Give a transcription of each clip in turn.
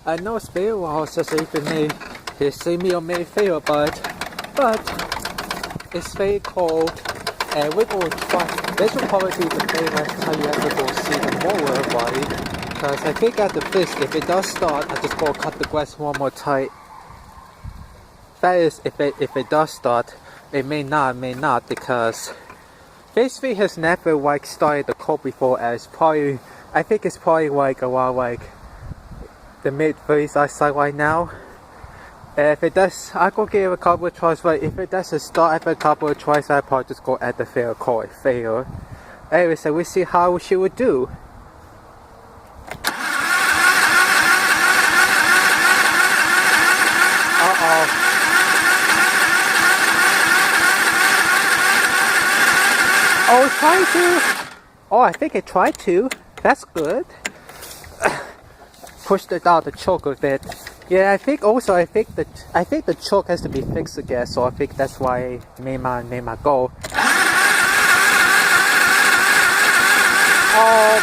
I know it's very well, just even may see me or may fail, but it's very cold, and we will try. This will probably be the very last time you ever go see the mower, right? Because I think at the fish, if it does start, I just go cut the grass one more time. That is, if it does start, it may not, because basically has never like started the cold before. As probably, I think it's probably like around like the mid-30s outside right now. If it does, I go give it a couple of tries. But if it doesn't start after a couple of tries, I probably just go at the fail, call it fail. Anyway, so we see how she would do. Oh, trying to. Oh, I think it tried to. That's good. Pushed it out the choke a bit. Yeah, I think the choke has to be fixed again. So I think that's why I made my goal. Oh.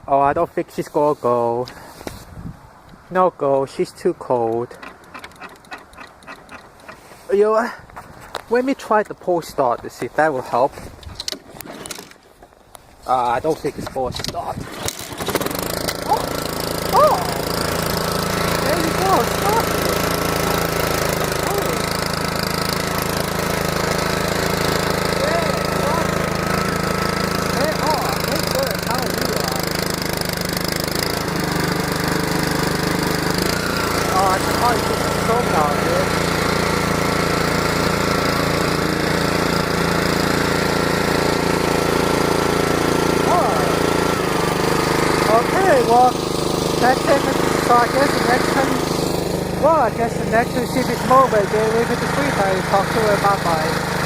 I don't think she's gonna go. No go, she's too cold. You know what? Let me try the pull start to see if that will help. I don't think it's pull start. Oh! There you go, stop it! Okay, well, that's it. So I guess the next time, see this moment, then we could just talk to her. Bye bye.